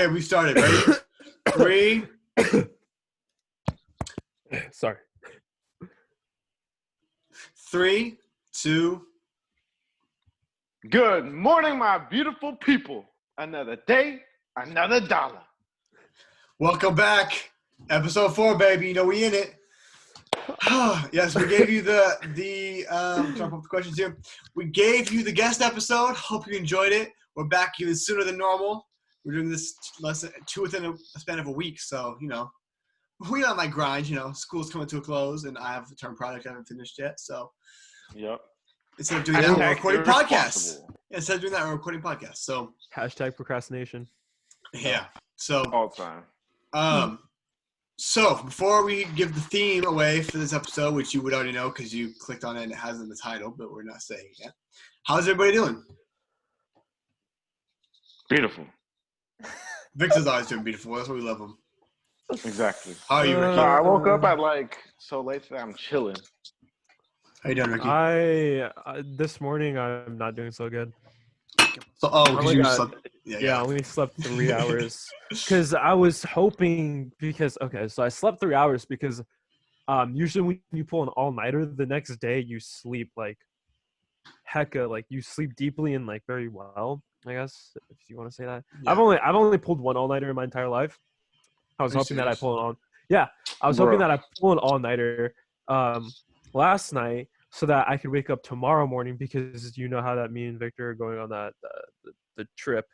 Okay, we started. Ready? 3. Sorry. 3, 2. Good morning, my beautiful people. Another day, another dollar. Welcome back. Episode 4, baby. You know we in it. Yes, we gave you the talk about the questions here. We gave you the guest episode. Hope you enjoyed it. We're back even sooner than normal. We're doing this two within a span of a week, so we on my grind. School's coming to a close, and I have the term product I haven't finished yet. So, Yep. Instead of doing that, we're recording podcasts. Instead of doing that, we're recording podcasts. So hashtag procrastination. Yeah. So all time. So before we give the theme away for this episode, which you would already know because you clicked on it and it has it in the title, but we're not saying it yet. How's everybody doing? Beautiful. Victor's always doing beautiful. That's why we love him. Exactly. How are you, Ricky? So I woke up at so late today. I'm chilling. How you doing, Ricky? This morning I'm not doing so good. So you slept. Yeah, I only slept 3 hours because I was hoping so I slept 3 hours because usually when you pull an all-nighter the next day you sleep like hecka, like you sleep deeply and like very well, I guess, if you want to say that. Yeah. I've only pulled one all-nighter in my entire life. I was hoping that I pull it on. Yeah, I was hoping that I pull an all-nighter last night so that I could wake up tomorrow morning because you know how that me and Victor are going on that the trip,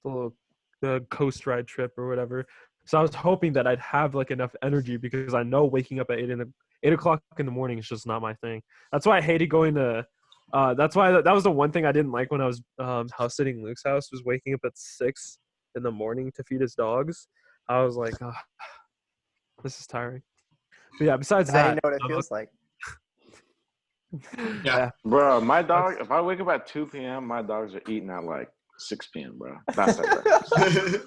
the coast ride trip or whatever. So I was hoping that I'd have like enough energy because I know waking up at 8 o'clock in the morning is just not my thing. That's why I hated going to. That's why that was the one thing I didn't like when I was house sitting Luke's house, was waking up at 6 in the morning to feed his dogs. I was like, oh, this is tiring. But yeah, besides that, you know what it feels like. Yeah. Bro, my dog, if I wake up at 2 p.m., my dogs are eating at like 6 p.m., bro. That's it.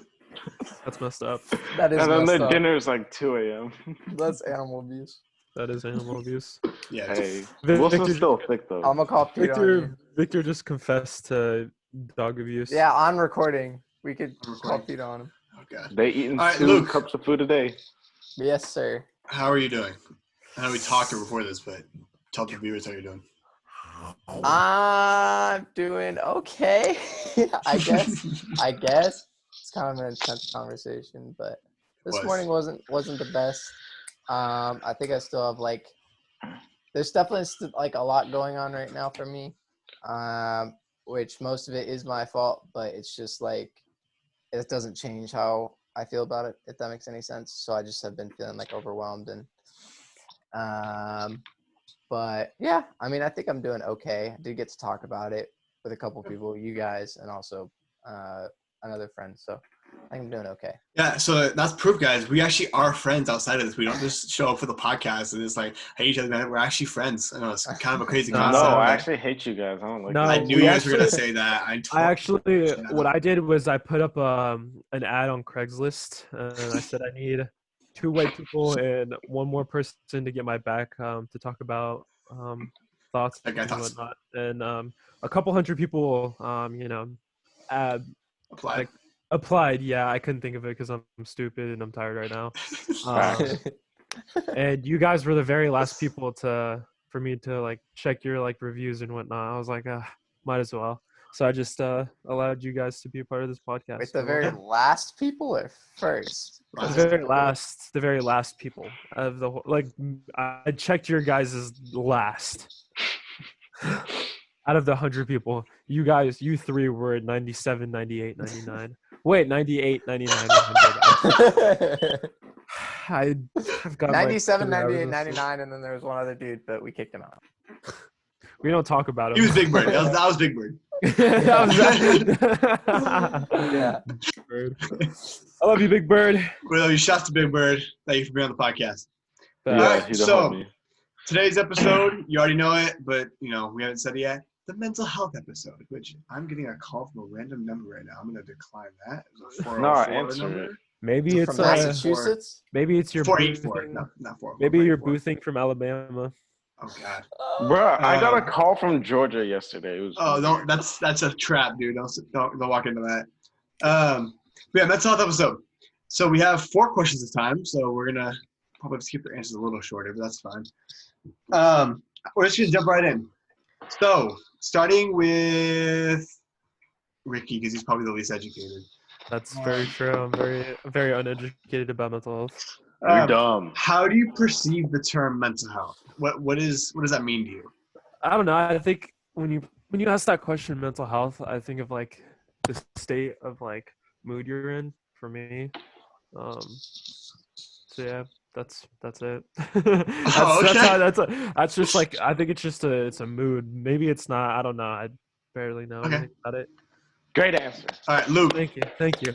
That's messed up. That is and then messed their up. dinner is like 2 a.m. That's animal abuse. That is animal abuse. Yeah. Hey, Victor, Wilson's still thick, though. I'm going to call Pete on you. Victor just confessed to dog abuse. Yeah, on recording. We could call Pete on him. Oh, God. They eating right, 2 Luke. cups of food a day. Yes, sir. How are you doing? I know we talked before this, but tell the viewers how you're doing. I'm doing okay. I guess. It's kind of an intense conversation, but this morning wasn't the best. I think I still have there's definitely a lot going on right now for me, which most of it is my fault, but it's just it doesn't change how I feel about it, if that makes any sense. So I just have been feeling overwhelmed and but yeah, I mean, I think I'm doing okay. I did get to talk about it with a couple people, you guys, and also another friend. So I think I'm doing okay. Yeah, so that's proof, guys. We actually are friends outside of this. We don't just show up for the podcast and it's like, hey, each other, man. We're actually friends. I know it's kind of a crazy concept. No, I actually hate you guys. I don't like I knew you guys were going to say that. What I did was I put up an ad on Craigslist and I said I need 2 white people and 1 more person to get my back to talk about thoughts and whatnot. And a couple hundred people, applied. Yeah, I couldn't think of it because I'm stupid and I'm tired right now. And you guys were the very last people for me to check your reviews and whatnot. I was like, might as well. So I just allowed you guys to be a part of this podcast. Wait, the very last people or first? The very last people of the whole, I checked your guys' last out of the 100 people. You 3 were 97, 98, 99. Wait, 98, 99, 100. I've got 97, 98, 99, and then there was one other dude, but we kicked him out. We don't talk about him. He was Big Bird. That was Big Bird. Yeah. Bird. I love you, Big Bird. We love you. Shouts to Big Bird. Thank you for being on the podcast. Yeah, so today's episode, you already know it, but we haven't said it yet. The mental health episode, which I'm getting a call from a random number right now. I'm going to decline that. No, answer it. Maybe it's from Massachusetts. Maybe it's your 484. No, not 4. Maybe you're boothing from Alabama. Oh God, bro! I got a call from Georgia yesterday. That's a trap, dude. Don't walk into that. But yeah, mental health episode. So we have 4 questions this time. So we're gonna probably keep the answers a little shorter, but that's fine. We're just gonna jump right in. So starting with Ricky, because he's probably the least educated. That's very true. I'm very uneducated about mental health. You're dumb. How do you perceive the term mental health? What does that mean to you? I don't know. I think when you ask that question, mental health, I think of like the state of like mood you're in. For me, so yeah, that's it. That's just like I think it's a mood. Maybe it's not. I don't know. I barely know anything about it. Great answer. All right, Luke. Thank you.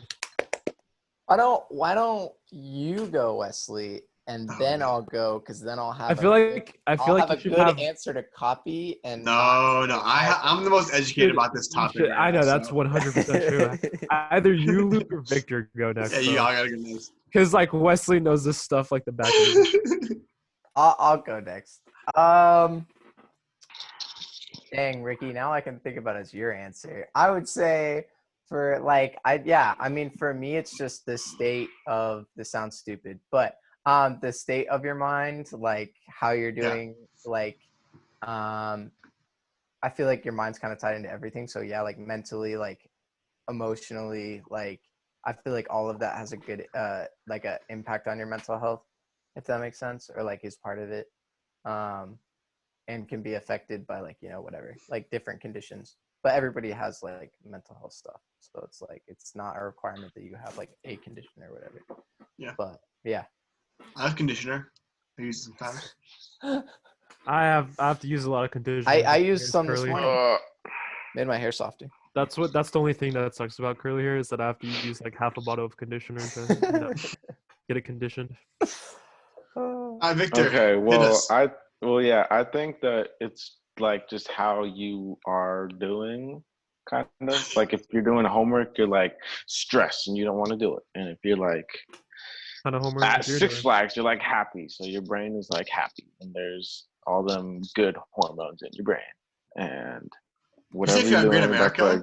Why don't you go, Wesley, and then I'll go, because then I'll have. I feel like a you should good have answer to copy and. No. I'm the most educated about this topic. I know that's 100% true. Either you, Luke, or Victor go next. Yeah, you all gotta go next. Because like Wesley knows this stuff like the back of his. I'll go next. Dang, Ricky, now I can think about it as your answer. I would say for for me it's just the state of, this sounds stupid, but the state of your mind, like how you're doing, I feel like your mind's kind of tied into everything. So yeah, like mentally, like emotionally, like I feel like all of that has a good like a impact on your mental health, if that makes sense, or like is part of it. And can be affected by like, whatever, like different conditions, but everybody has like mental health stuff. So it's like, it's not a requirement that you have like a condition or whatever. Yeah. But yeah. I have conditioner. I use it sometimes. I have to use a lot of conditioner. I used some this curly. morning. Made my hair softer. That's the only thing that sucks about curly hair, is that I have to use like half a bottle of conditioner to get it conditioned. Victor. Okay, I think that it's like just how you are doing, kind of. Like if you're doing homework, you're like stressed and you don't want to do it. And if you're like kind of homework at Six Flags, you're like happy. So your brain is like happy. And there's all them good hormones in your brain. And whatever you're doing, that's like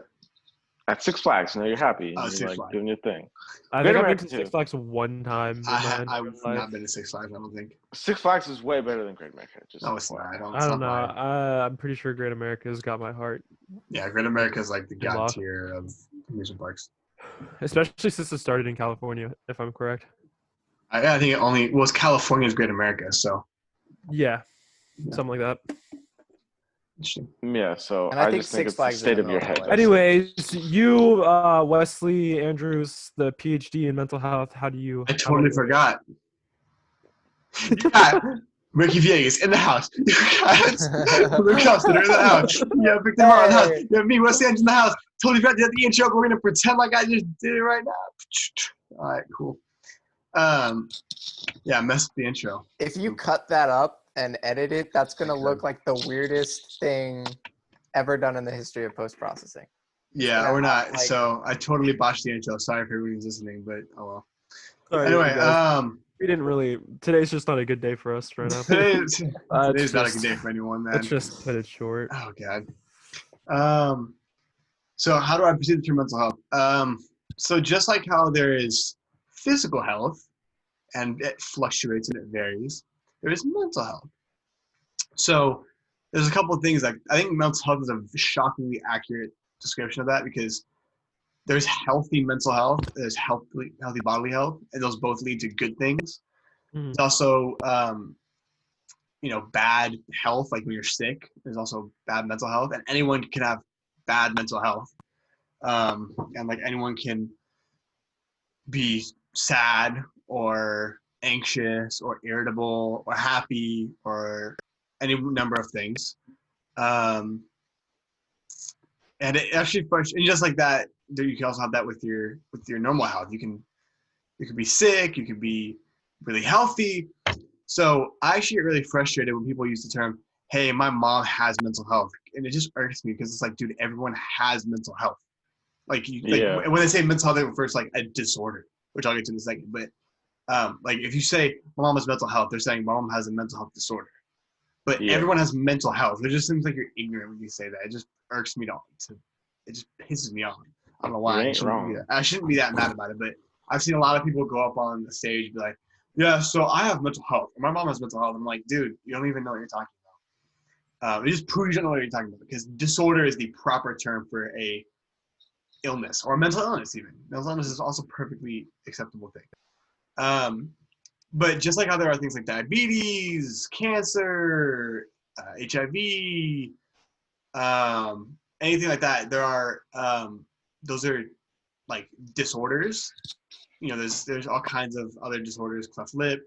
at Six Flags, you're happy. And you're like doing your thing. I think I've been to Six Flags one time. I've not been to Six Flags, I don't think. Six Flags is way better than Great America. No, it's not. I don't know. I'm pretty sure Great America's got my heart. Yeah, Great America is like the god tier of amusement parks. Especially since it started in California, if I'm correct. I think it only was California's Great America, so. Yeah, something like that. Yeah, so and I think just think Six it's Flags the state of your head. Anyways, you, Wesley Andrews, the PhD in mental health, how do you... I totally forgot. You got Ricky Villegas in the house. You got Luke Hofstadter in the house. You have Victor Hart in the house. You have me, Wesley Andrews in the house. Totally forgot to do the intro, but we're going to pretend like I just did it right now. All right, cool. Yeah, mess with the intro. If you cut that up and edit it, that's going to look like the weirdest thing ever done in the history of post-processing. Yeah, we're not. So I totally botched the intro. Sorry for everyone who's listening, but oh well. Sorry, anyway, we didn't really. Today's just not a good day for us right now. Today's not a good day for anyone, man. Let's just put it short. Oh God. So how do I perceive the term mental health? So just like how there is physical health, and it fluctuates and it varies, there is mental health. So there's a couple of things. Like I think mental health is a shockingly accurate description of that, because there's healthy mental health, there's healthy bodily health, and those both lead to good things. Mm-hmm. There's also bad health, like when you're sick. There's also bad mental health, and anyone can have bad mental health. And like anyone can be sad or anxious or irritable or happy or any number of things. And it actually, and just like that, you can also have that with your normal health. You can be sick, you can be really healthy. So I actually get really frustrated when people use the term, hey, my mom has mental health. And it just irks me, because it's like, dude, everyone has mental health. Like when they say mental health, they refer to like a disorder, which I'll get to in a second. But like if you say my mom has mental health, they're saying my mom has a mental health disorder. But everyone has mental health. It just seems like you're ignorant when you say that. It just irks me it just pisses me off. I don't know why. You ain't wrong. I shouldn't be that mad about it, but I've seen a lot of people go up on the stage and be like, yeah, so I have mental health. My mom has mental health. I'm like, dude, you don't even know what you're talking about. It just proves you don't know what you're talking about, because disorder is the proper term for a illness, or mental illness even. Mental illness is also a perfectly acceptable thing. But just like how there are things like diabetes, cancer, HIV, anything like that, there are those are like disorders. You know, there's all kinds of other disorders, cleft lip,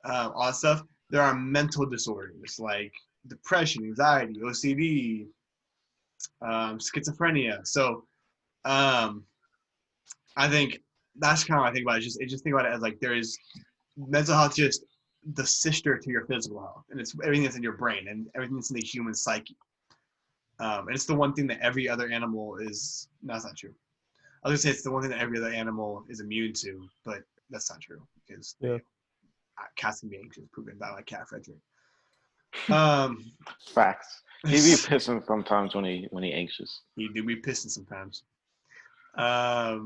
all that stuff. There are mental disorders like depression, anxiety, OCD, schizophrenia. So I think that's kind of what I think about it. Just think about it as like there is mental health, just the sister to your physical health, and it's everything that's in your brain and everything that's in the human psyche. And it's the one thing that every other animal is. No, that's not true. I was gonna say it's the one thing that every other animal is immune to, but that's not true, because cats can be anxious, proven by my cat Frederick. Facts. He be pissing sometimes when he anxious. He do be pissing sometimes. But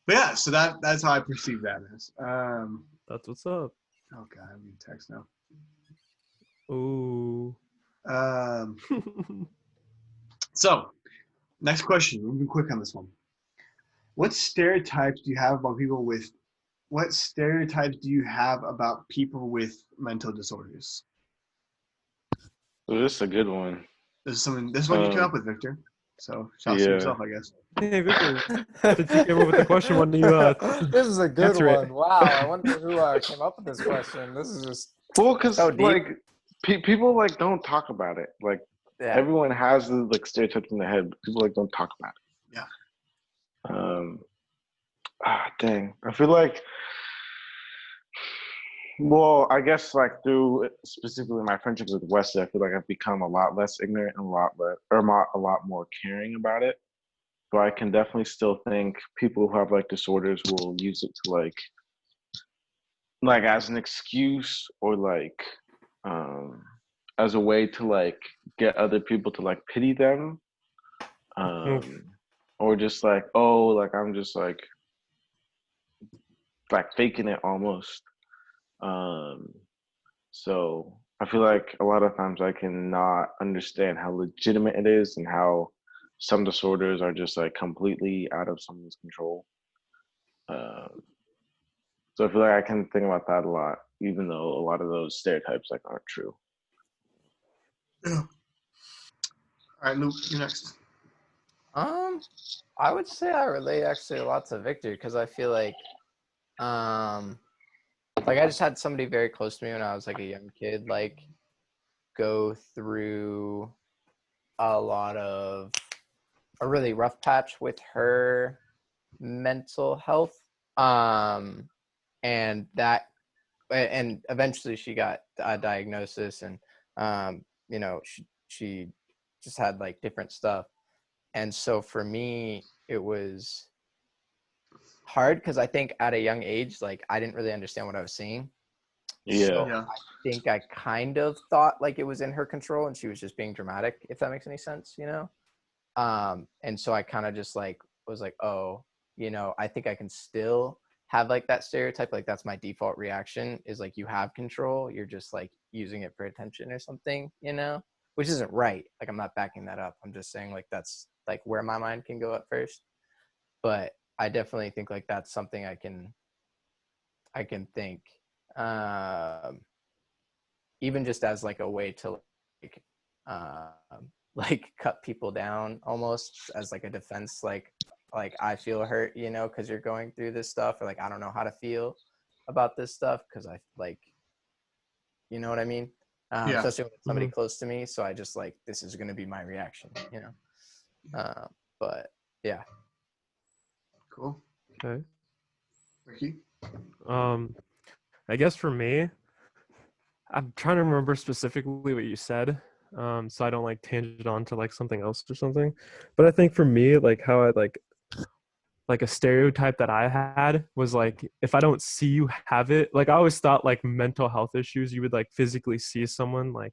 yeah, so that's how I perceive that as. That's what's up. Oh god, I'm getting text now. Ooh. So, next question. We'll be quick on this one. What stereotypes do you have about people with mental disorders? Well, this is a good one. This is one you came up with, Victor. So shout out to yourself, I guess. Hey, Victor. Since you came up with the question, why don't you This is a good answer one. it? Wow, I wonder who came up with this question. This is just because so deep. like people like don't talk about it. Like everyone has the like stereotypes in their head, but people like don't talk about it. Yeah. Dang. I feel like. Well, I guess like through specifically my friendships with Wesley, I feel like I've become a lot less ignorant and a lot more caring about it. But I can definitely still think people who have like disorders will use it to like as an excuse, or like as a way to like get other people to like pity them, or just like, oh, like I'm just like faking it almost. So I feel like a lot of times I cannot understand how legitimate it is, and how some disorders are just like completely out of someone's control. So I feel like I can think about that a lot, even though a lot of those stereotypes like aren't true. Yeah. All right, Luke, you're next. I would say I relate actually a lot to Victor, because I feel like I just had somebody very close to me when I was like a young kid, like go through a really rough patch with her mental health. And eventually she got a diagnosis, and you know, she just had like different stuff. And so for me, it was hard, because I think at a young age, like I didn't really understand what I was seeing. So I think I kind of thought like it was in her control and she was just being dramatic, if that makes any sense, you know? And so I kind of just like was like, oh, you know, I think I can still have like that stereotype. Like that's my default reaction, is like, you have control. You're just like using it for attention or something, you know, which isn't right. Like I'm not backing that up. I'm just saying like, that's like where my mind can go at first. But I definitely think like that's something I can think, even just as like a way to like cut people down, almost as like a defense, like I feel hurt, you know, because you're going through this stuff, or like I don't know how to feel about this stuff, because I like, you know what I mean? Especially when it's somebody close to me. So I just like, this is going to be my reaction, you know? But yeah. Cool. Okay. Ricky? I guess for me, I'm trying to remember specifically what you said, so I don't like tangent on to like something else or something. But I think for me, like how I like a stereotype that I had was like, if I don't see you have it, like I always thought like mental health issues, you would like physically see someone like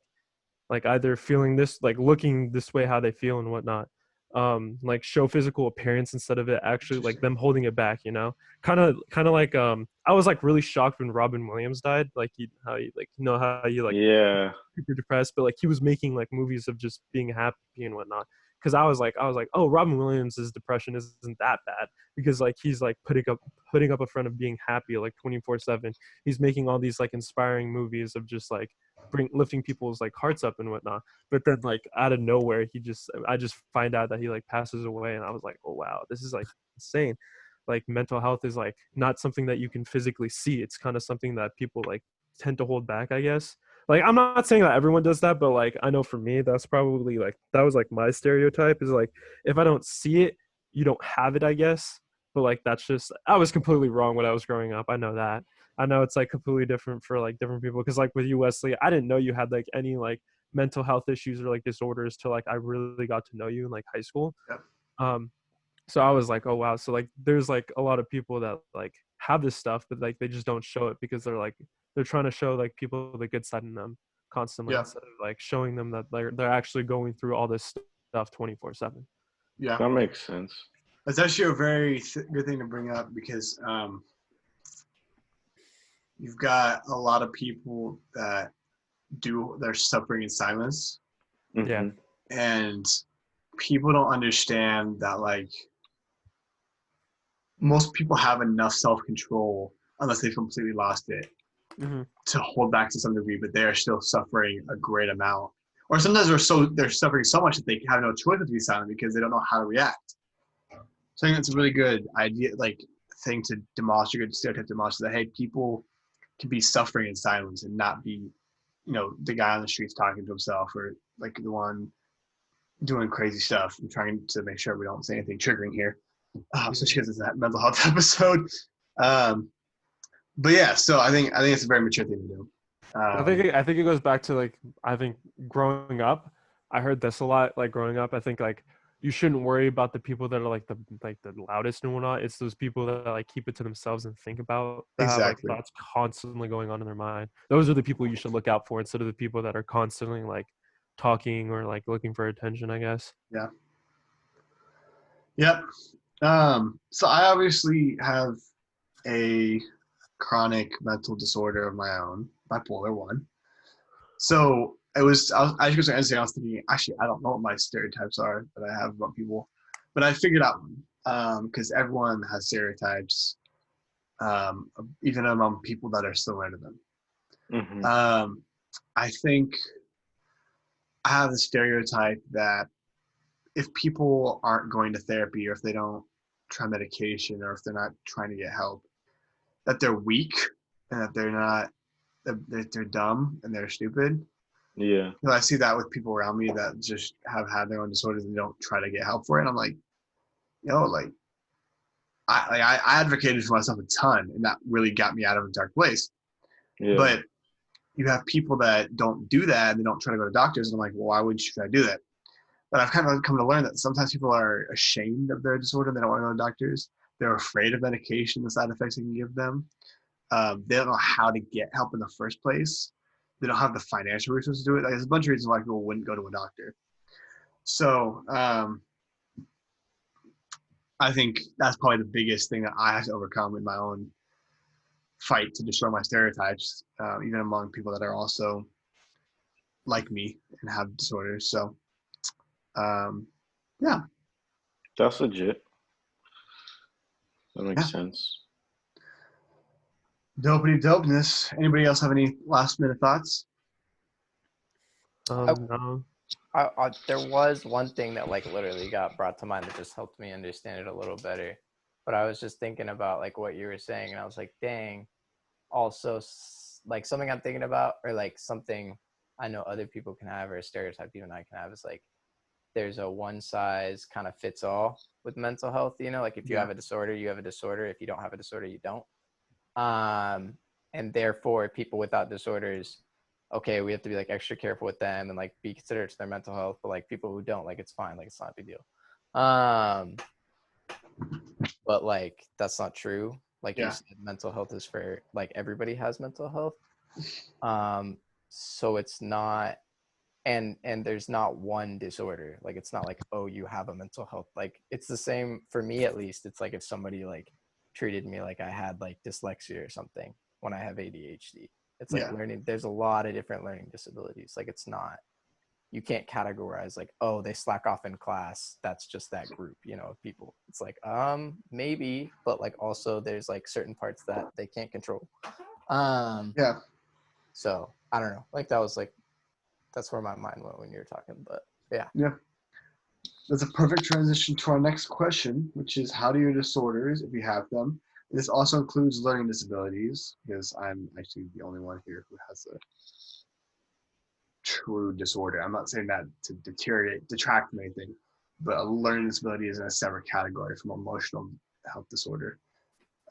either feeling this, like looking this way, how they feel and whatnot. like show physical appearance instead of it actually like them holding it back, kind of like I was like really shocked when Robin Williams died, like how you like how you like Yeah. super depressed, but like he was making like movies of just being happy and whatnot. Because I was like, oh, Robin Williams' depression isn't that bad because like he's like putting up a front of being happy like 24/7. He's making all these like inspiring movies of just like lifting people's like hearts up and whatnot. But then like out of nowhere, I just find out that he like passes away, and I was like, oh wow, this is like insane. Like mental health is like not something that you can physically see. It's kind of something that people like tend to hold back, I guess. Like I'm not saying that everyone does that, but like I know for me that's probably like that was like my stereotype is like if I don't see it, you don't have it, I guess. But like that's just I was completely wrong when I was growing up. I know that. I know it's like completely different for like different people because like with you, Wesley, I didn't know you had like any like mental health issues or like disorders till like I really got to know you in like high school. Yep. So I was like, oh wow, so like there's like a lot of people that like have this stuff but like they just don't show it because they're trying to show like people the good side in them constantly Yeah. instead of like showing them that they're actually going through all this stuff 24/7. Yeah. That makes sense. That's actually a very good thing to bring up because you've got a lot of people that they're suffering in silence. Mm-hmm. Yeah. And people don't understand that like most people have enough self-control unless they've completely lost it to hold back to some degree, but they are still suffering a great amount. Or sometimes they're suffering so much that they have no choice but to be silent because they don't know how to react. So I think that's a really good idea, like thing to demolish, a good stereotype to demolish, that hey, people can be suffering in silence and not be, the guy on the streets talking to himself or like the one doing crazy stuff. I'm trying to make sure we don't say anything triggering here, especially because it's that mental health episode. But yeah, so I think it's a very mature thing to do. I think it goes back to like I think growing up, I heard this a lot. Like growing up, I think like you shouldn't worry about the people that are like the loudest and whatnot. It's those people that like keep it to themselves and think about that have like thoughts constantly going on in their mind. Those are the people you should look out for instead of the people that are constantly like talking or like looking for attention, I guess. Yeah. Yep. So I obviously have a chronic mental disorder of my own, bipolar 1. So I was thinking, actually, I don't know what my stereotypes are that I have about people, but I figured out one because everyone has stereotypes, even among people that are similar to them. Mm-hmm. I think I have the stereotype that if people aren't going to therapy or if they don't try medication or if they're not trying to get help, that they're weak and that they're dumb and they're stupid. Yeah. I see that with people around me that just have had their own disorders and don't try to get help for it. And I'm like, I advocated for myself a ton, and that really got me out of a dark place. Yeah. But you have people that don't do that and they don't try to go to doctors. And I'm like, well, why would you try to do that? But I've kind of come to learn that sometimes people are ashamed of their disorder. They don't want to go to doctors. They're afraid of medication, the side effects it can give them. They don't know how to get help in the first place. They don't have the financial resources to do it. Like, there's a bunch of reasons why people wouldn't go to a doctor. So I think that's probably the biggest thing that I have to overcome in my own fight to destroy my stereotypes, even among people that are also like me and have disorders. So, yeah. That's legit. That makes sense. Dopey dopeness. Anybody else have any last minute thoughts? No. There was one thing that like literally got brought to mind that just helped me understand it a little better. But I was just thinking about like what you were saying, and I was like, dang. Also, like something I'm thinking about, or like something I know other people can have, or a stereotype even I can have, is like there's a one size kind of fits all with mental health. Like if you have a disorder, you have a disorder. If you don't have a disorder, you don't. And therefore, people without disorders, okay, we have to be like extra careful with them and like be considerate to their mental health. But like people who don't, like it's fine, like it's not a big deal. But like that's not true. Like you said, mental health is for like everybody has mental health. So it's not and there's not one disorder. Like, it's not like, oh, you have a mental health. Like, it's the same for me, at least. It's like if somebody like treated me like I had like dyslexia or something when I have ADHD. It's like learning. There's a lot of different learning disabilities. Like, it's not, you can't categorize like, oh, they slack off in class, that's just that group, you know, of people. It's like, maybe, but like also there's like certain parts that they can't control. So I don't know. Like, that was like, that's where my mind went when you were talking, but yeah. That's a perfect transition to our next question, which is, how do your disorders, if you have them, this also includes learning disabilities, because I'm actually the only one here who has a true disorder. I'm not saying that to detract from anything, but a learning disability is in a separate category from emotional health disorder.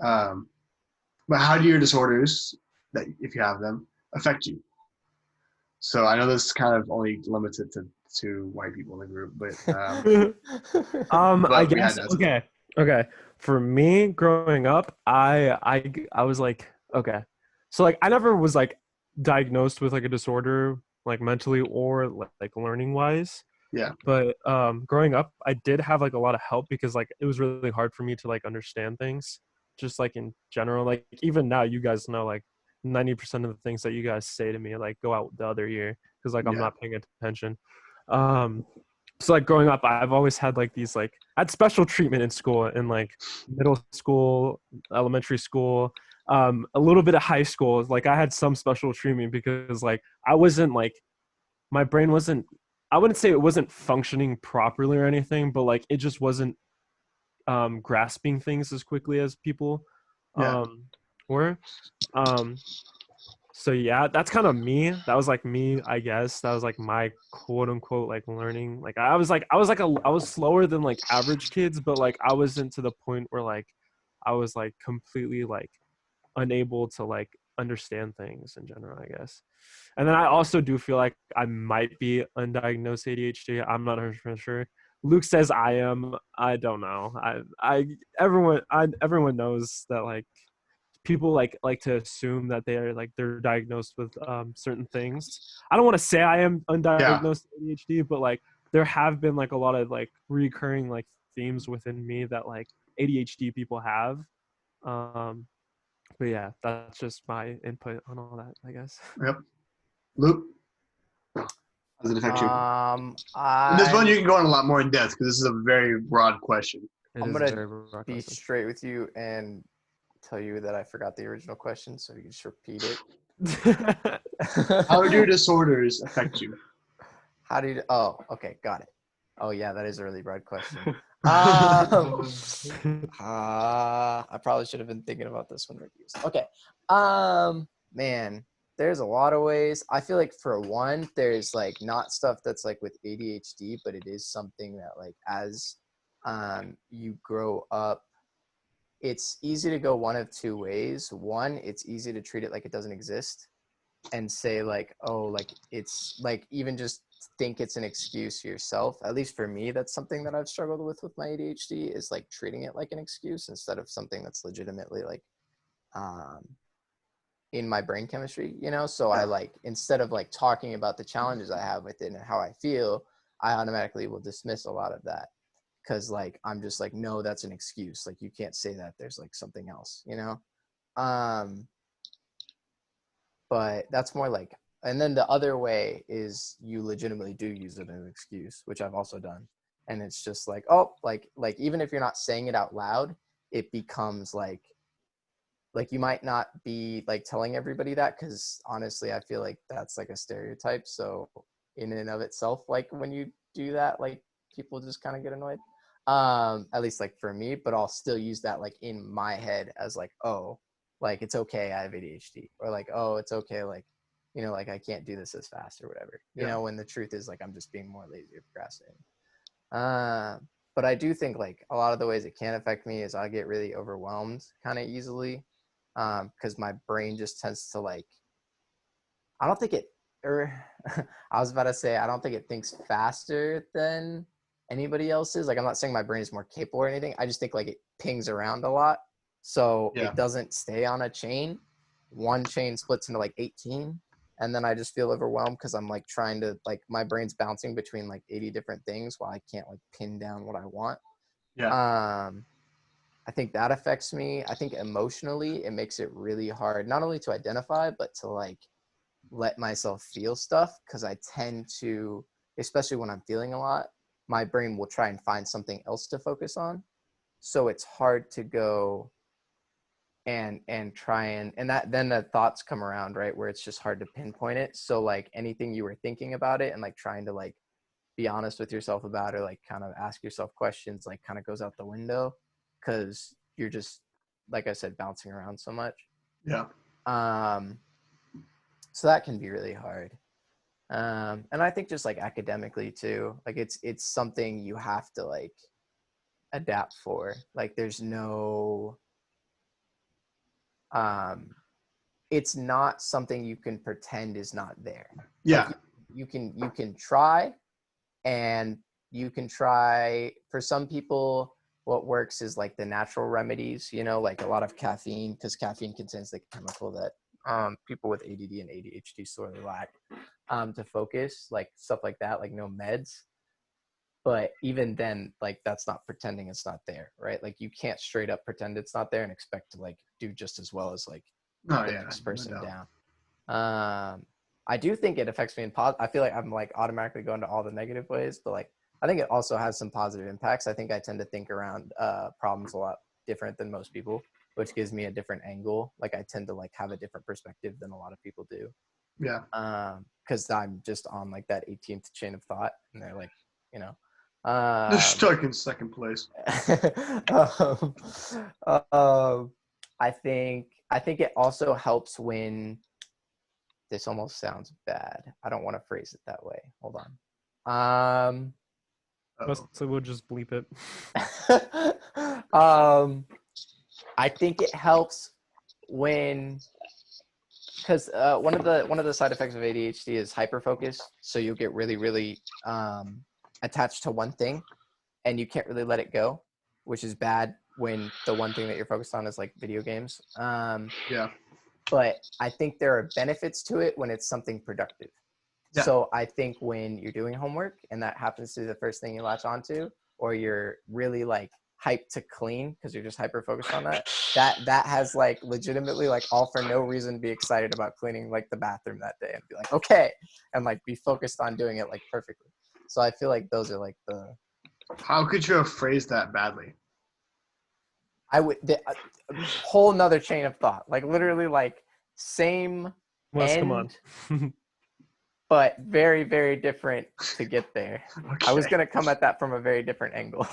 But how do your disorders, that if you have them, affect you? So I know this is kind of only limited to white people in the group, but I guess okay. For me, growing up, I was like, okay, so like I never was like diagnosed with like a disorder, like mentally or like learning wise. Yeah. But growing up, I did have like a lot of help because like it was really hard for me to like understand things, just like in general. Like even now, you guys know like 90% of the things that you guys say to me like go out the other year because like I'm not paying attention. So like growing up, I've always had like these like I had special treatment in school, in like middle school, elementary school, a little bit of high school. Like I had some special treatment because like I wasn't like, my brain wasn't, I wouldn't say it wasn't functioning properly or anything, but like it just wasn't grasping things as quickly as people were. So yeah, that's kind of me. That was like me, I guess. That was like my quote unquote like learning. Like I was slower than like average kids, but like I wasn't to the point where like I was like completely like unable to like understand things in general, I guess. And then I also do feel like I might be undiagnosed ADHD. I'm not 100% sure. Luke says I am. I don't know. Everyone knows that like people like to assume that they're diagnosed with certain things. I don't want to say I am undiagnosed ADHD, but like there have been like a lot of like recurring like themes within me that like ADHD people have. But yeah, that's just my input on all that, I guess. Yep. Luke, how does it affect you? And this one you can go on a lot more in depth because this is a very broad question. I'm gonna be straight with you and tell you that I forgot the original question, so you can just repeat it. How do your disorders affect you? Oh, okay, got it. Oh yeah, that is a really broad question. I probably should have been thinking about this one. Okay. Man, there's a lot of ways. I feel like for one, there's like not stuff that's like with ADHD, but it is something that like as you grow up, it's easy to go one of two ways. One, it's easy to treat it like it doesn't exist and say like, oh, like it's like even just think it's an excuse yourself. At least for me, that's something that I've struggled with my ADHD, is like treating it like an excuse instead of something that's legitimately like in my brain chemistry, you know? So I like, instead of like talking about the challenges I have with it and how I feel, I automatically will dismiss a lot of that. Cause like, I'm just like, no, that's an excuse. Like you can't say that, there's like something else, you know? But that's more like, and then the other way is you legitimately do use it as an excuse, which I've also done. And it's just like, oh, like even if you're not saying it out loud, it becomes like you might not be like telling everybody that, because honestly, I feel like that's like a stereotype. So in and of itself, like when you do that, like people just kind of get annoyed. At least like for me, but I'll still use that like in my head as like, oh, like it's okay, I have ADHD, or like, oh, it's okay, like, you know, like I can't do this as fast or whatever, you know, when the truth is like I'm just being more lazy or procrastinating. But I do think like a lot of the ways it can affect me is I get really overwhelmed kind of easily, because my brain just tends to like, I don't think it, or I was about to say, I don't think it thinks faster than anybody else's. Like I'm not saying my brain is more capable or anything. I just think like it pings around a lot. So it doesn't stay on a chain. One chain splits into like 18. and then I just feel overwhelmed because I'm like trying to like my brain's bouncing between like 80 different things while I can't like pin down what I want. Yeah. I think that affects me. I think emotionally it makes it really hard not only to identify but to like let myself feel stuff, because I tend to, especially when I'm feeling a lot, my brain will try and find something else to focus on. So it's hard to go and try and that then the thoughts come around, right, where it's just hard to pinpoint it. So like anything you were thinking about it and like trying to like be honest with yourself about it, like kind of ask yourself questions, like kind of goes out the window because you're just, like I said, bouncing around so much. Yeah. So that can be really hard. And I think just like academically too, like it's something you have to like adapt for. Like there's no it's not something you can pretend is not there. Yeah. Like you can try, and you can try. For some people, what works is like the natural remedies, you know, like a lot of caffeine, because caffeine contains the chemical that people with ADD and ADHD sorely lack to focus, like stuff like that, like no meds. But even then, like that's not pretending it's not there, right? Like you can't straight up pretend it's not there and expect to like do just as well as like Oh, the yeah. next person No doubt. down. I do think it affects me in I feel like I'm like automatically going to all the negative ways, but like I think it also has some positive impacts. I think I tend to think around problems a lot different than most people, which gives me a different angle. Like I tend to like have a different perspective than a lot of people do. Yeah. Because I'm just on like that 18th chain of thought, and they're like, you know, They're stuck in second place. I think it also helps when, this almost sounds bad. I don't want to phrase it that way. Hold on. So we'll just bleep it. I think it helps when, because one of the side effects of ADHD is hyperfocus. So you'll get really, really attached to one thing, and you can't really let it go, which is bad when the one thing that you're focused on is like video games. Yeah. But I think there are benefits to it when it's something productive. Yeah. So I think when you're doing homework and that happens to be the first thing you latch onto, or you're really like hyped to clean because you're just hyper focused on that has like legitimately like all for no reason be excited about cleaning like the bathroom that day and be like, okay, and like be focused on doing it like perfectly. So I feel like those are like the. How could you have phrased that badly? I would whole nother chain of thought, like literally like same Wes, come end, on. but very, very different to get there. Okay. I was going to come at that from a very different angle.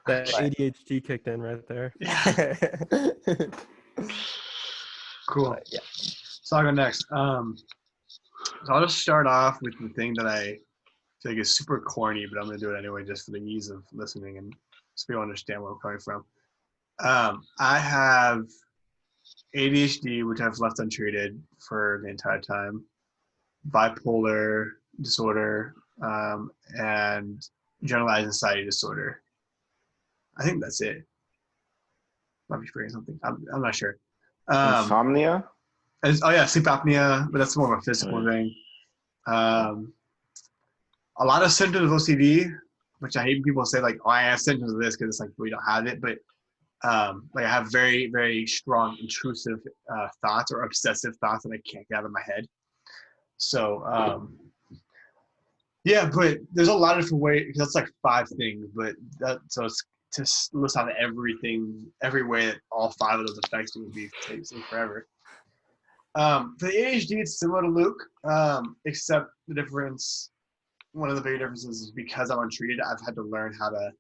That But- ADHD kicked in right there. Yeah. Cool. But, yeah. So I'll go next. So I'll just start off with the thing that I feel like is super corny, but I'm going to do it anyway just for the ease of listening and so people understand where I'm coming from. I have ADHD, which I've left untreated for the entire time, bipolar disorder, and generalized anxiety disorder. I think that's it. Might be forgetting something. I'm not sure. Insomnia? Sleep apnea, but that's more of a physical thing. A lot of symptoms of OCD, which I hate when people say like, "Oh, I have symptoms of this," because it's like we don't have it. But like I have very, very strong intrusive thoughts or obsessive thoughts that I can't get out of my head. So yeah, but there's a lot of different ways. That's like 5 things, but so it's to list out everything, every way that all 5 of those affects me would be taking forever. For the ADHD, it's similar to Luke, except the difference. One of the big differences is because I'm untreated, I've had to learn how to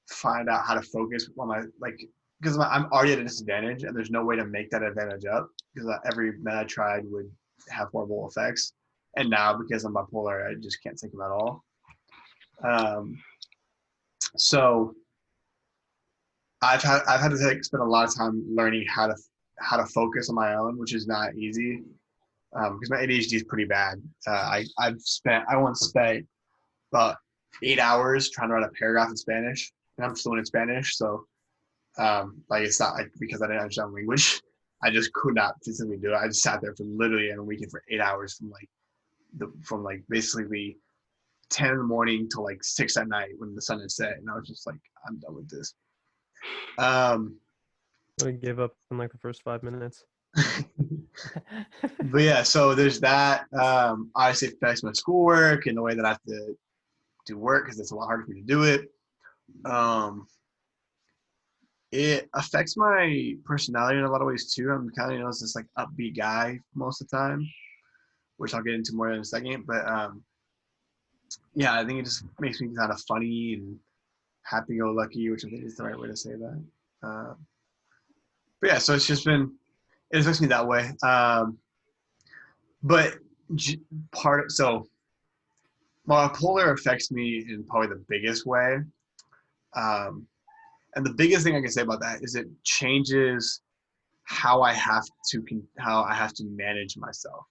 find out how to focus on my because I'm already at a disadvantage, and there's no way to make that advantage up because every med I tried would have horrible effects, and now because I'm bipolar, I just can't take them at all. So I've had to spend a lot of time learning how to focus on my own, which is not easy because my ADHD is pretty bad. I once spent about 8 hours trying to write a paragraph in Spanish, and I'm fluent in Spanish, so like it's not like because I didn't understand language. I just could not physically do it. I just sat there for literally on a weekend for 8 hours from basically 10 in the morning to like 6 at night when the sun had set, and I was just like, I'm done with this. I gave up in like the first 5 minutes. But yeah, so there's that. Obviously it affects my schoolwork and the way that I have to do work because it's a lot harder for me to do it. It affects my personality in a lot of ways too. I'm kind of this like upbeat guy most of the time, which I'll get into more in a second. But yeah, I think it just makes me kind of funny and happy-go-lucky, which I think is the right way to say that. But yeah, so it affects me that way. But bipolar affects me in probably the biggest way. And the biggest thing I can say about that is it changes how I have to manage myself,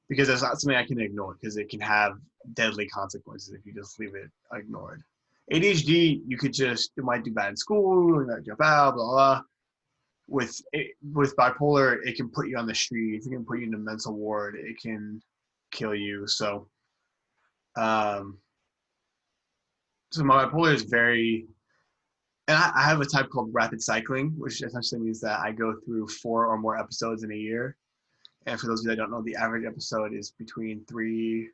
because it's not something I can ignore because it can have deadly consequences if you just leave it ignored. ADHD, it might do bad in school, you might drop out, blah, blah. With bipolar, it can put you on the streets, it can put you in a mental ward, it can kill you. So, my bipolar is very. And I have a type called rapid cycling, which essentially means that I go through 4 or more episodes in a year. And for those of you that don't know, the average episode is between 3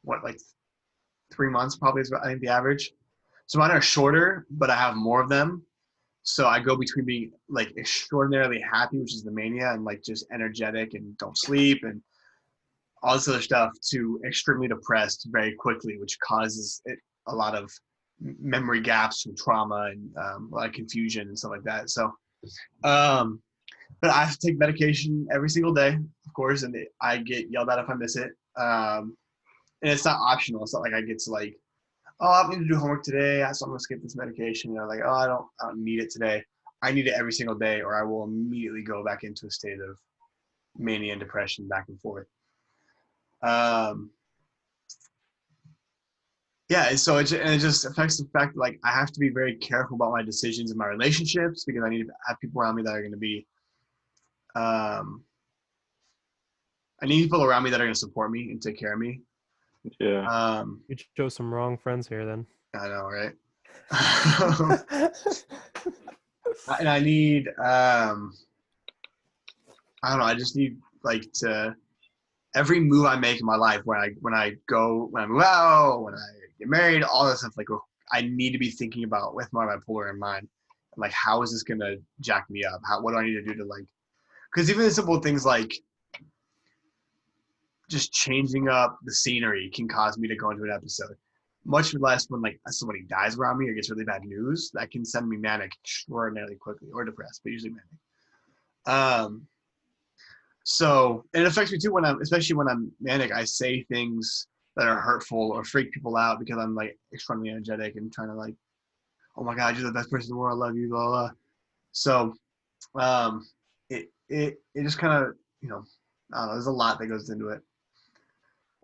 months probably is, I think, the average. So mine are shorter, but I have more of them. So I go between being like extraordinarily happy, which is the mania, and like just energetic and don't sleep and all this other stuff, to extremely depressed very quickly, which causes a lot of memory gaps from trauma and a lot of confusion and stuff like that. So, but I have to take medication every single day, of course, and I get yelled at if I miss it. And it's not optional. It's not like I get to like, oh, I need to do homework today, so I'm gonna skip this medication. You know, like, oh, I don't need it today. I need it every single day, or I will immediately go back into a state of mania and depression, back and forth. Yeah, so it just affects the fact that like I have to be very careful about my decisions in my relationships, because I need to have people around me that are going to be, I need people around me that are going to support me and take care of me. Yeah. You chose some wrong friends here then. I know, right? And I need, I don't know, I just need like every move I make in my life, when I move out, when I get married, all that stuff, like I need to be thinking about with my bipolar in mind, like how is this gonna jack me up? What do I need to do to like, because even the simple things like just changing up the scenery can cause me to go into an episode. Much less when like somebody dies around me or gets really bad news, that can send me manic extraordinarily quickly, or depressed, but usually manic. So it affects me too especially when I'm manic. I say things that are hurtful or freak people out because I'm like extremely energetic and trying to like, oh my God, you're the best person in the world, I love you, blah, blah. So it just kind of, I don't know, there's a lot that goes into it.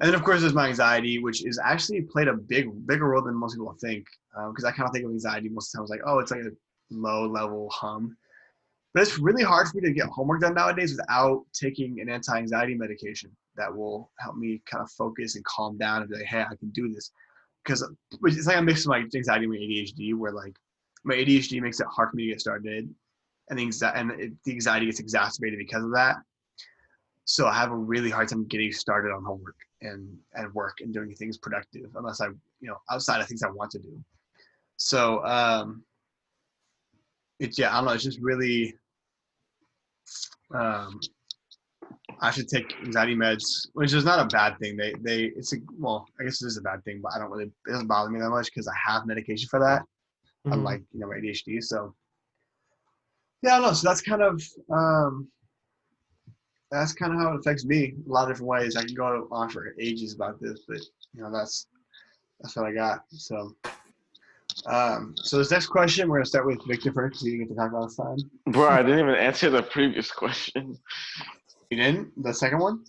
And then of course there's my anxiety, which is actually played a bigger role than most people think. Because I kind of think of anxiety most of the time as like, oh, it's like a low level hum. But it's really hard for me to get homework done nowadays without taking an anti-anxiety medication that will help me kind of focus and calm down and be like, hey, I can do this. Because it's like a mix of my anxiety and my ADHD, where like my ADHD makes it hard for me to get started, and the anxiety gets exacerbated because of that. So I have a really hard time getting started on homework and work and doing things productive unless I, outside of things I want to do. So I don't know, it's just really, I should take anxiety meds, which is not a bad thing. I guess it is a bad thing, but it doesn't bother me that much because I have medication for that, unlike, my ADHD. So yeah, I don't know. So that's kind of how it affects me, a lot of different ways. I can go on for ages about this, but that's what I got. So so this next question, we're gonna start with Victor first, because you didn't get to talk last time. Bro, I didn't even answer the previous question. You didn't? The second one?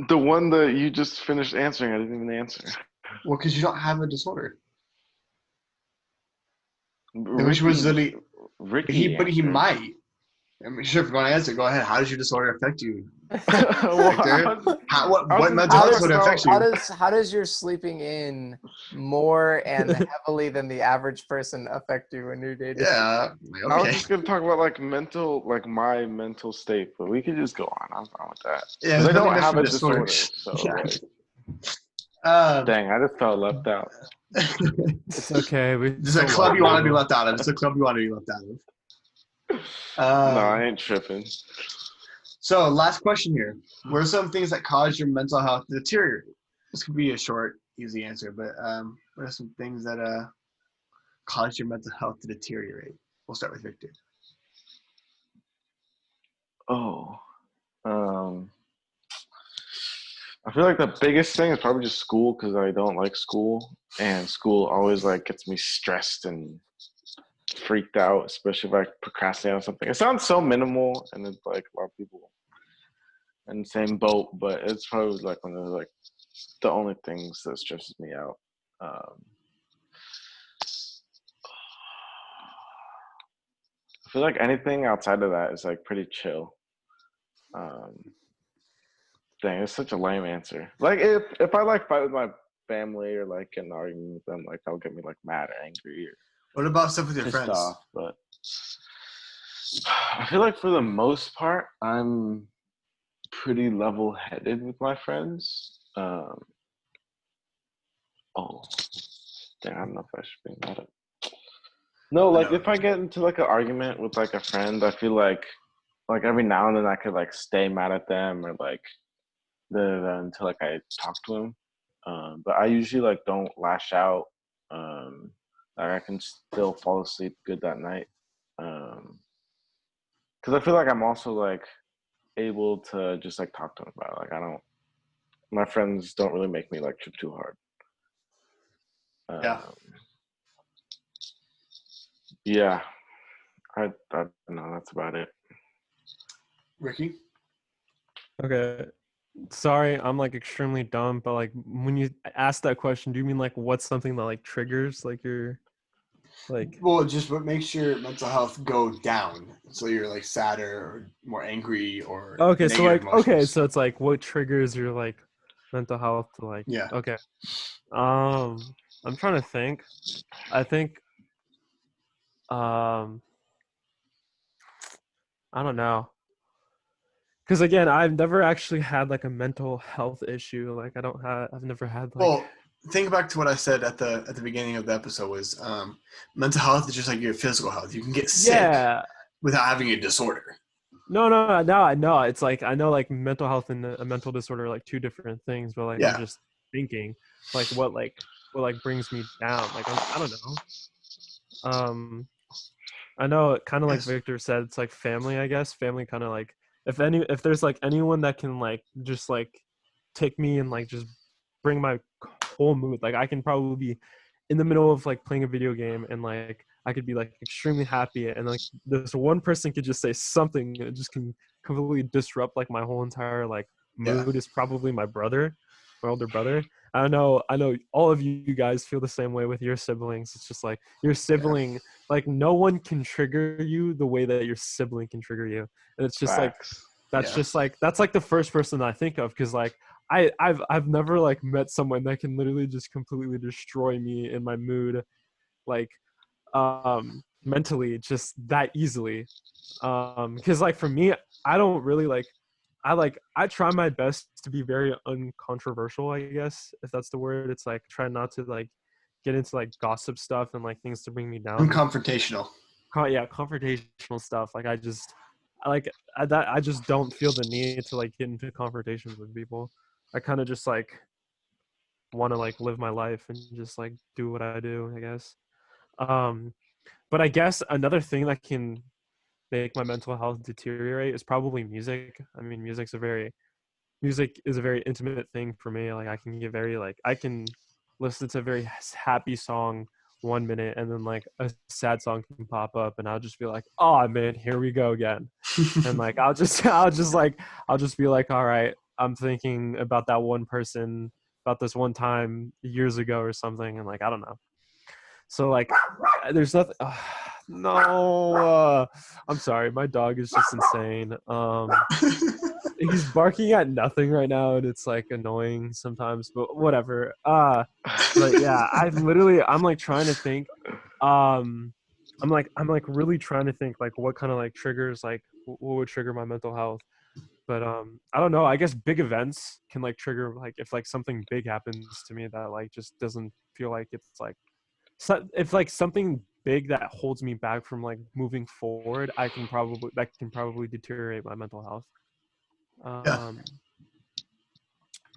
The one that you just finished answering, I didn't even answer. Well, because you don't have a disorder. Ricky, Which was Ricky but he might. I'm sure if you want to answer, go ahead. How does your disorder affect you? Well, What mental health disorder affects you? How does your sleeping in more and heavily than the average person affect you when you're dating? Yeah. I was Okay. just gonna talk about my mental state, but we could just go on. I'm fine with that. Yeah, Because I don't nothing have a different disorder, so Yeah. dang, I just felt left out. It's okay. This is a club you want to be left out of. It's a club you want to be left out of. No, I ain't tripping. So, last question here. What are some things that cause your mental health to deteriorate? This could be a short, easy answer, but what are some things that cause your mental health to deteriorate? We'll start with Victor. Oh, I feel like the biggest thing is probably just school because I don't like school, and school always like gets me stressed and freaked out, especially if I procrastinate on something. It sounds so minimal, and it's like a lot of people in the same boat, but it's probably like one of the, like the only things that stresses me out. I feel like anything outside of that is like pretty chill. Dang, it's such a lame answer. Like if I like fight with my family or like get an argument with them, like that'll get me like mad or angry or What about stuff with your pissed friends? off. But I feel like for the most part, I'm pretty level-headed with my friends. Oh, dang, I don't know if I should be mad at. No, like if I get into like an argument with like a friend, I feel like every now and then I could like stay mad at them or like until like I talk to them. But I usually like don't lash out. Like I can still fall asleep good that night. Because I feel like I'm also like able to just like talk to them about it. Like my friends don't really make me like trip too hard. Yeah. I don't know. That's about it. Ricky? Okay. Sorry, I'm like extremely dumb, but like when you ask that question, do you mean like what's something that like triggers like your like? Well, just what makes your mental health go down, so you're like sadder or more angry or Okay, so like emotions. so it's like what triggers your like mental health to like okay. I'm trying to think. I think I don't know. Because again, I've never actually had like a mental health issue. Like I've never had like. Well, think back to what I said at the beginning of the episode was mental health is just like your physical health. You can get sick without having a disorder. No. It's like I know like mental health and a mental disorder are like two different things, but like I'm just thinking like what brings me down. Like I don't know. I know it kind of like Victor said, it's like family, I guess. Family kind of like if there's like anyone that can like just like take me and like just bring my whole mood. Like I can probably be in the middle of like playing a video game and like I could be like extremely happy and like this one person could just say something that just can completely disrupt like my whole entire like mood. Is probably my brother, my older brother. I know all of you guys feel the same way with your siblings. It's just like your sibling, like no one can trigger you the way that your sibling can trigger you. And it's just like that's like the first person I think of, because like I've never like met someone that can literally just completely destroy me in my mood, like mentally, just that easily. Because like for me, I don't really like I try my best to be very uncontroversial, I guess, if that's the word. It's like try not to like get into like gossip stuff and like things to bring me down. Unconfrontational. Confrontational stuff. Like I just don't feel the need to like get into confrontations with people. I kind of just like want to like live my life and just like do what I do, I guess. But I guess another thing that can make my mental health deteriorate is probably music. I mean, music is a very intimate thing for me. Like I can get very like I can listen to a very happy song 1 minute and then like a sad song can pop up and I'll just be like, oh man, here we go again. And like I'll just be like, all right, I'm thinking about that one person, about this one time years ago or something, and like I don't know. So like, there's nothing. No, I'm sorry. My dog is just insane. He's barking at nothing right now, and it's like annoying sometimes. But whatever. But yeah, I'm like trying to think. I'm like really trying to think like what kind of like triggers like what would trigger my mental health. But I don't know. I guess big events can like trigger like if like something big happens to me that like just doesn't feel like it's like if like something big that holds me back from like moving forward, that can probably deteriorate my mental health. Yeah.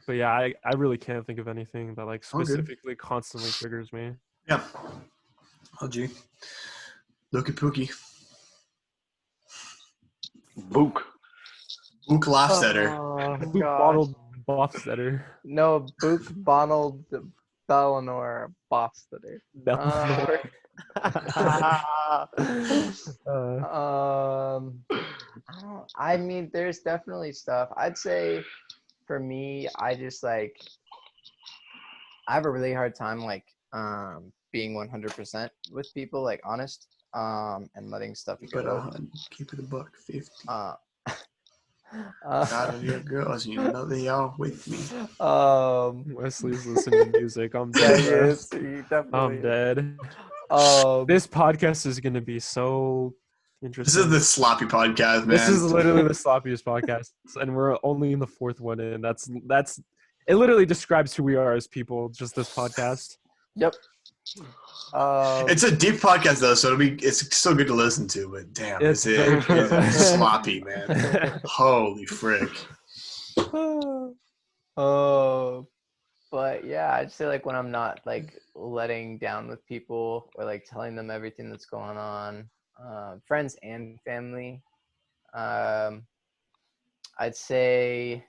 But yeah, I really can't think of anything that like All good. specifically constantly triggers me. Yeah. Oh, gee. Looky pookie. Book. Book Lofstetter. Oh, Boop gosh. bottled Bofstetter. No, Book Bonald Bellinor Bostetter. Bellinor. I mean, there's definitely stuff. I'd say for me, I just like I have a really hard time like being 100% with people, like honest, and letting stuff go. Keep it a buck 50. God of your girls, you know they all with me. Wesley's listening to music. I'm dead. Yes, he definitely I'm dead. is. This podcast is gonna be so interesting. This is the sloppy podcast, man. This is literally the sloppiest podcast, and we're only in the fourth one in. That's it. Literally describes who we are as people. Just this podcast. Yep. It's a deep podcast though, so it's still good to listen to. But damn, it's sloppy, man. Holy frick. But yeah, I'd say like when I'm not like letting down with people or like telling them everything that's going on, friends and family. I'd say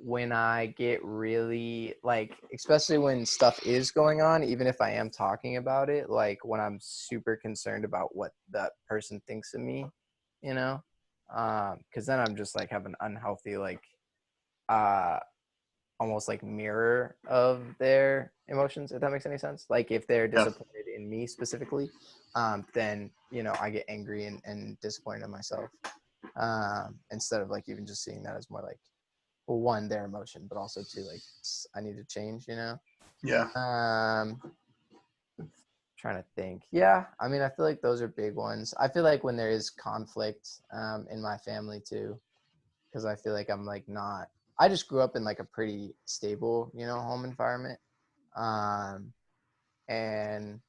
when I get really like, especially when stuff is going on, even if I am talking about it, like when I'm super concerned about what that person thinks of me, you know, because then I'm just like have an unhealthy like almost like mirror of their emotions, if that makes any sense. Like if they're disappointed in me specifically, then you know I get angry and disappointed in myself, instead of like even just seeing that as more like, well, one, their emotion, but also two, like I need to change, you know. Yeah. Trying to think. Yeah, I mean, I feel like those are big ones. I feel like when there is conflict in my family too, because I feel like I'm like not. I just grew up in like a pretty stable, you know, home environment, and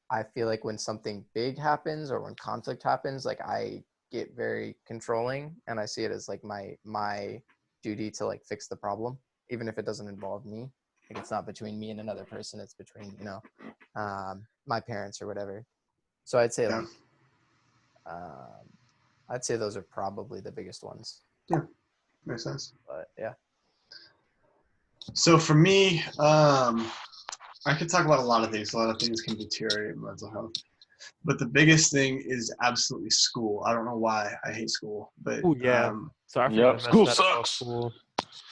I feel like when something big happens or when conflict happens, like I get very controlling, and I see it as like my duty to like fix the problem, even if it doesn't involve me. Like it's not between me and another person; it's between, you know, my parents or whatever. So I'd say like, I'd say those are probably the biggest ones. Yeah, makes sense. But yeah. So for me, I could talk about a lot of things. A lot of things can deteriorate mental health. But the biggest thing is absolutely school. I don't know why I hate school, but Ooh, yeah. Sorry, Yep, school sucks. School.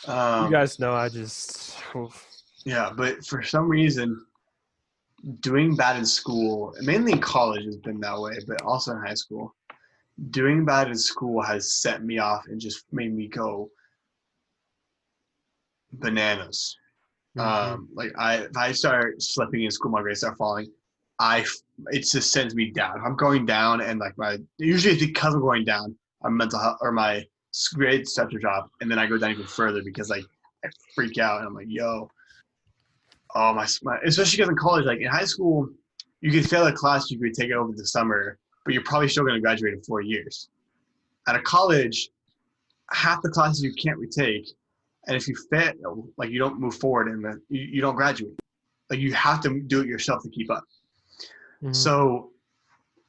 You guys know I just. Oof. Yeah, but for some reason, doing bad in school, mainly in college, has been that way, but also in high school. Doing bad in school has set me off and just made me go bananas. Mm-hmm. Like if I start slipping in school, my grades start falling. It just sends me down. If I'm going down, and like usually it's because I'm going down, my mental health or my grades start to drop, and then I go down even further because like I freak out and I'm like, yo, oh my especially because in college, like in high school, you could fail a class, you could take it over the summer, but you're probably still going to graduate in 4 years. At a college, half the classes you can't retake, and if you fail, like you don't move forward and you don't graduate. Like you have to do it yourself to keep up. Mm-hmm. So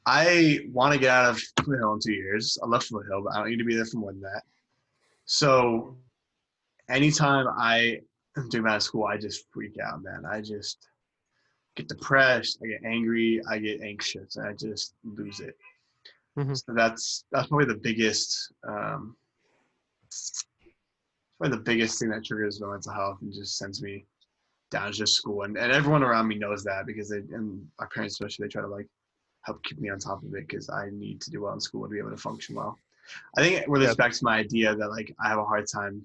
I want to get out of Foothill in 2 years. I love Foothill, but I don't need to be there for more than that. So anytime I am doing bad at school, I just freak out, man. I just get depressed. I get angry. I get anxious. And I just lose it. Mm-hmm. So that's probably the biggest. Probably the biggest thing that triggers my mental health and just sends me down as just school, and everyone around me knows that because and my parents especially, they try to like help keep me on top of it because I need to do well in school to be able to function well. I think it relates back to my idea that like I have a hard time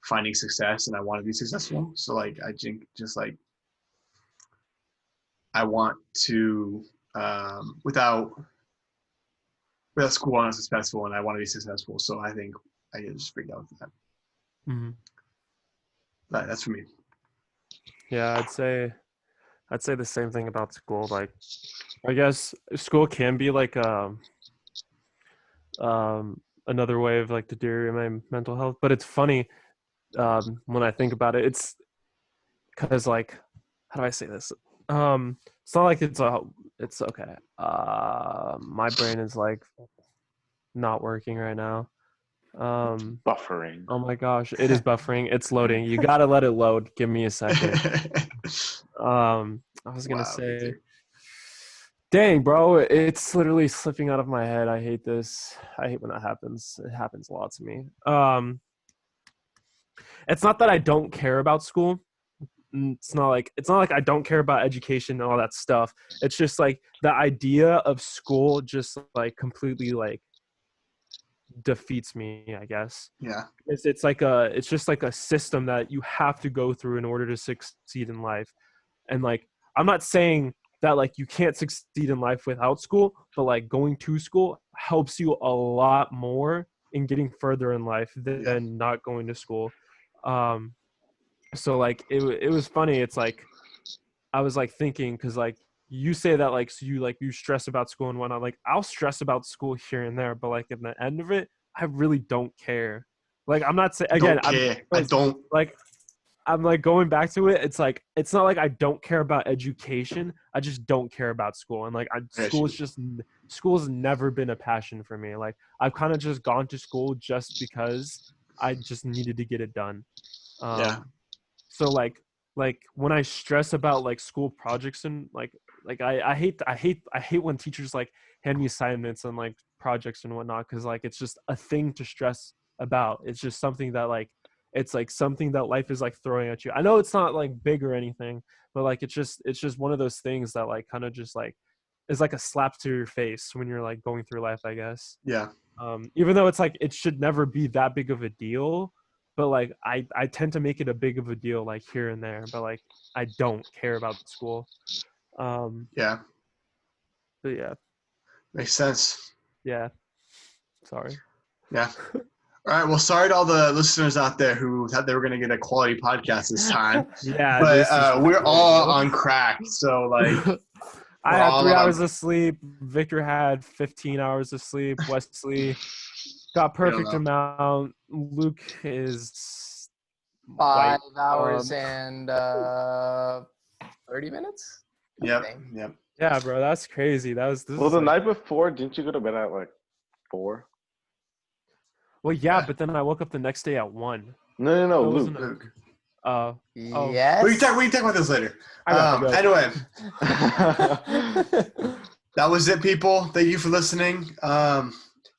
finding success and I want to be successful. So like I think just like I want to without school I'm not successful and I want to be successful. So I think I get just freaked out with that. Mm-hmm. But that's for me. Yeah, I'd say the same thing about school. Like, I guess school can be like another way of like deteriorating my mental health. But it's funny when I think about it. It's because like, how do I say this? It's not like it's okay. My brain is like not working right now. Buffering. Oh my gosh, it is buffering. It's loading. You gotta let it load. Give me a second. I was gonna say, dang, bro, it's literally slipping out of my head. I hate this. I hate when that happens. It happens a lot to me. It's not that I don't care about school. It's not like I don't care about education and all that stuff. It's just like the idea of school just like completely like defeats me, I guess. Yeah. It's just like a system that you have to go through in order to succeed in life. And like, I'm not saying that like you can't succeed in life without school, but like going to school helps you a lot more in getting further in life than not going to school. So like it was funny. It's like I was like thinking because like you say that like so you stress about school and whatnot. Like I'll stress about school here and there, but like at the end of it, I really don't care. Like I'm not saying again. I don't like. I'm like going back to it. It's like it's not like I don't care about education. I just don't care about school, and like school has never been a passion for me. Like I've kind of just gone to school just because I just needed to get it done. So like when I stress about like school projects and like I hate when teachers like hand me assignments and like projects and whatnot because like it's just a thing to stress about. It's just something that like it's like something that life is like throwing at you. I know it's not like big or anything, but like it's just one of those things that like kind of just like is like a slap to your face when you're like going through life, I guess. Yeah. Even though it's like it should never be that big of a deal, but like I tend to make it a big of a deal like here and there, but like I don't care about school. Yeah. But yeah. Makes sense. Yeah. Sorry. Yeah. All right. Well, sorry to all the listeners out there who thought they were going to get a quality podcast this time. Yeah. But we're all on crack. So like, I had 3 hours of sleep. Victor had 15 hours of sleep. Wesley got perfect amount. Luke is 5 hours and 30 minutes. Yep. Yeah, bro, that's crazy. The night before, didn't you go to bed at like 4? Well, yeah, but then I woke up the next day at 1. No, Luke. Yes. We can talk about this later. Anyway, that was it, people. Thank you for listening.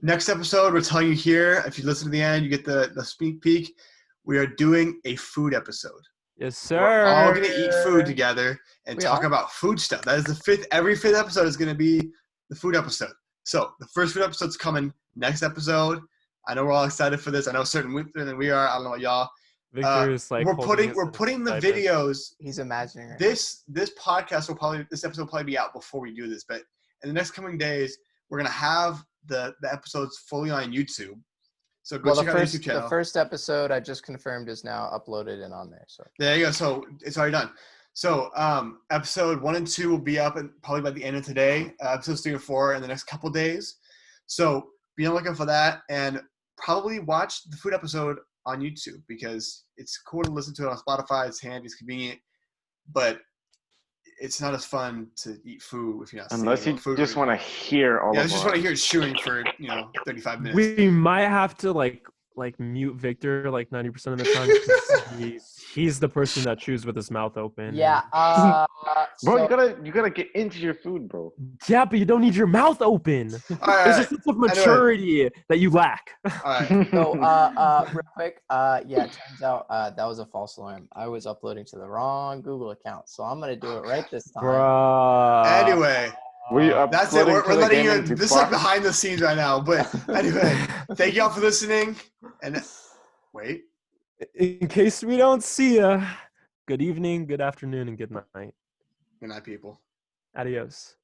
Next episode, we're telling you here. If you listen to the end, you get the sneak peek. We are doing a food episode. Yes, sir. We're all gonna eat food together and talk about food stuff. That is the fifth. Every fifth episode is gonna be the food episode. So the first food episode's coming next episode. I know we're all excited for this. I know certain than we are. I don't know about y'all. Victor is like we're putting the videos. He's imagining it. This podcast this episode will probably be out before we do this, but in the next coming days, we're gonna have the episodes fully on YouTube. So go check out our YouTube channel. The first episode I just confirmed is now uploaded and on there. So there you go. So it's already done. So episode 1 and 2 will be up probably by the end of today. Episodes 3 and 4 in the next couple days. So be on lookout for that and probably watch the food episode on YouTube because it's cool to listen to it on Spotify. It's handy, it's convenient, but it's not as fun to eat food if you're not. Unless you just want to hear all. Yeah, I just want to hear it chewing for 35 minutes. We might have to like like mute Victor like 90% of the time. 'Cause he's the person that chews with his mouth open. Yeah. Bro, So, you gotta get into your food, bro. Yeah, but you don't need your mouth open. All There's right. a sense of maturity that you lack. All right. so real quick, yeah, it turns out that was a false alarm. I was uploading to the wrong Google account, so I'm gonna do it right this time. Bruh. Anyway, Were you that's it. uploading We're to the letting you. gaming This is like Xbox? behind the scenes right now. But anyway, thank y'all for listening. And wait. In case we don't see ya, good evening, good afternoon, and good night. Good night, people. Adios.